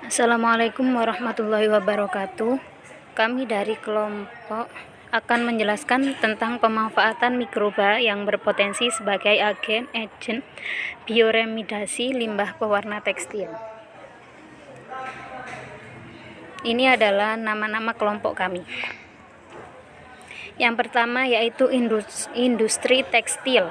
Assalamualaikum warahmatullahi wabarakatuh. Kami dari kelompok akan menjelaskan tentang pemanfaatan mikroba yang berpotensi sebagai agen bioremediasi limbah pewarna tekstil. Ini adalah nama-nama kelompok kami. Yang pertama yaitu industri tekstil,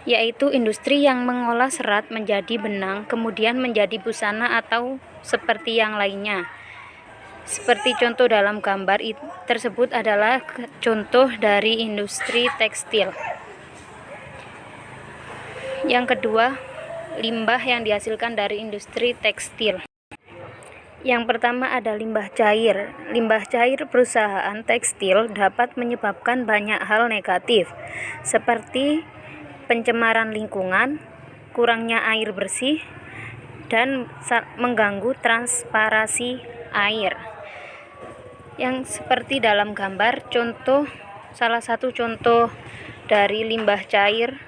yaitu industri yang mengolah serat menjadi benang, kemudian menjadi busana atau seperti yang lainnya. Seperti contoh dalam gambar tersebut adalah contoh dari industri tekstil. Yang kedua, limbah yang dihasilkan dari industri tekstil. Yang pertama ada limbah cair. Limbah cair perusahaan tekstil dapat menyebabkan banyak hal negatif, seperti pencemaran lingkungan, kurangnya air bersih, dan mengganggu transparansi air. Yang seperti dalam gambar, salah satu contoh dari limbah cair.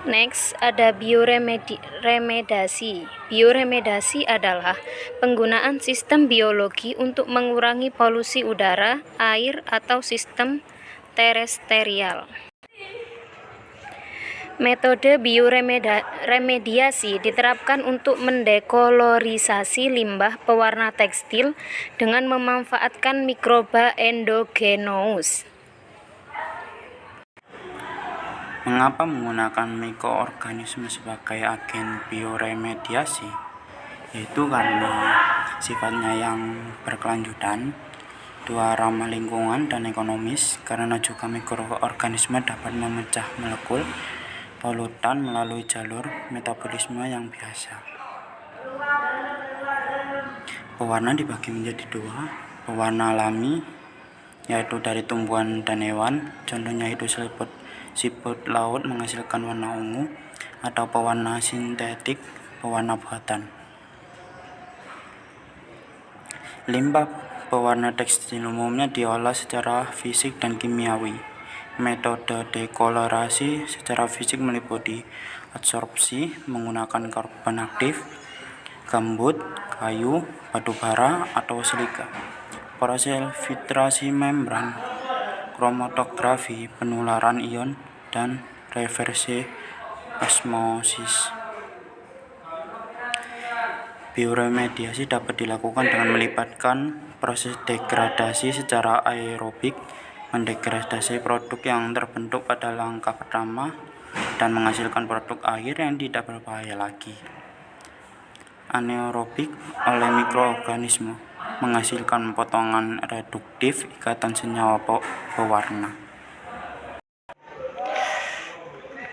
Next, ada bioremediasi. Bioremediasi adalah penggunaan sistem biologi untuk mengurangi polusi udara, air, atau sistem terestrial. Metode bioremediasi diterapkan untuk mendekolorisasi limbah pewarna tekstil dengan memanfaatkan mikroba endogenous. Mengapa menggunakan mikroorganisme sebagai agen bioremediasi? Yaitu karena sifatnya yang berkelanjutan, dua ramah lingkungan dan ekonomis, karena juga mikroorganisme dapat memecah molekul polutan melalui jalur metabolisme yang biasa. Pewarna dibagi menjadi dua, pewarna alami, yaitu dari tumbuhan dan hewan, contohnya itu siput laut menghasilkan warna ungu, atau pewarna sintetik, pewarna buatan. Limbah pewarna tekstil umumnya diolah secara fisik dan kimiawi. Metode dekolorasi secara fisik meliputi adsorpsi menggunakan karbon aktif, gambut, kayu, batu bara, atau silika. Proses filtrasi membran, kromatografi, penularan ion, dan reverse osmosis. Bioremediasi dapat dilakukan dengan melibatkan proses degradasi secara aerobik, mendegradasi produk yang terbentuk pada langkah pertama dan menghasilkan produk akhir yang tidak berbahaya lagi. Anaerobik oleh mikroorganisme menghasilkan potongan reduktif ikatan senyawa pewarna.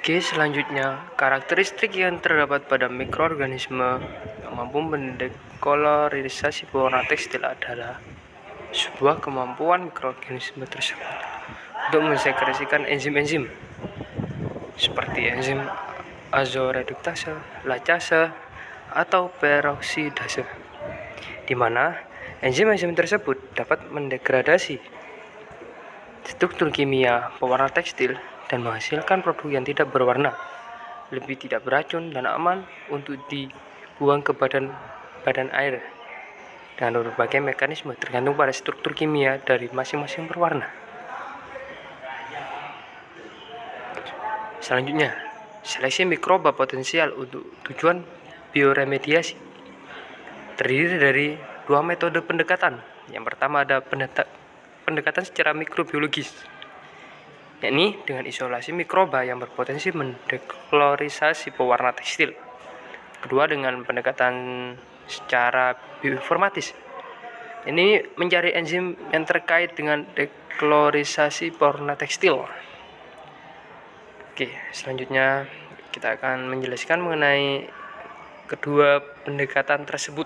Oke, selanjutnya, karakteristik yang terdapat pada mikroorganisme yang mampu mendekolorisasi pewarna tekstil adalah sebuah kemampuan mikroorganisme tersebut untuk mensekresikan enzim-enzim seperti enzim azoreduktase, lactase, atau peroksidase, di mana enzim-enzim tersebut dapat mendegradasi struktur kimia pewarna tekstil dan menghasilkan produk yang tidak berwarna, lebih tidak beracun dan aman untuk dibuang ke badan air dengan berbagai mekanisme tergantung pada struktur kimia dari masing-masing berwarna. Selanjutnya, seleksi mikroba potensial untuk tujuan bioremediasi terdiri dari dua metode pendekatan. Yang pertama ada pendekatan secara mikrobiologis, yakni dengan isolasi mikroba yang berpotensi mendekolorisasi pewarna tekstil. Kedua dengan pendekatan secara bioinformatis, ini mencari enzim yang terkait dengan dekolorisasi pewarna tekstil. Oke, selanjutnya kita akan menjelaskan mengenai kedua pendekatan tersebut.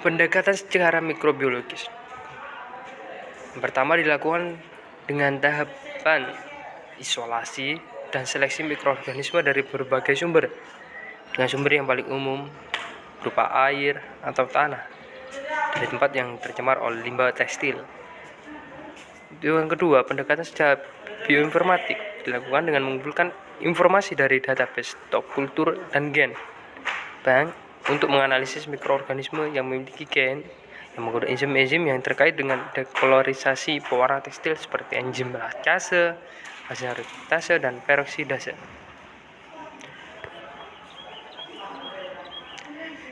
Pendekatan secara mikrobiologis yang pertama dilakukan dengan tahapan isolasi dan seleksi mikroorganisme dari berbagai sumber, dengan sumber yang paling umum berupa air atau tanah dari tempat yang tercemar oleh limbah tekstil. Yang kedua, pendekatan secara bioinformatik dilakukan dengan mengumpulkan informasi dari database stok kultur dan gen. Bank untuk menganalisis mikroorganisme yang memiliki gen yang menggoda enzim-enzim yang terkait dengan dekolorisasi pewarna tekstil seperti enzim lactase, azisaridase, dan peroksidase.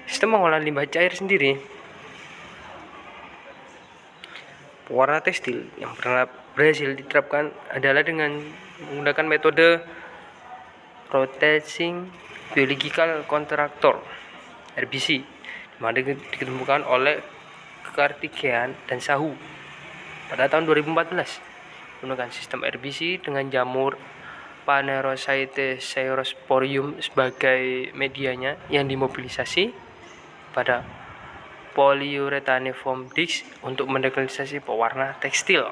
Sistem pengolahan limbah cair sendiri. Pewarna tekstil yang pernah berhasil diterapkan adalah dengan menggunakan metode rotating biological contractor (RBC), di mana ditemukan oleh Kartikeyan dan Sahu pada tahun 2014. Menggunakan sistem RBC dengan jamur Phanerocytosporium sebagai medianya yang dimobilisasi pada polyurethane foam disc untuk mendekolorisasi pewarna tekstil.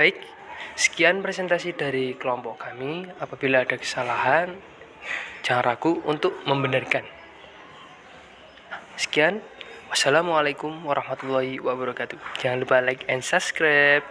Baik, sekian presentasi dari kelompok kami. Apabila ada kesalahan, jangan ragu untuk membenarkan. Sekian, wassalamualaikum warahmatullahi wabarakatuh. Jangan lupa like and subscribe.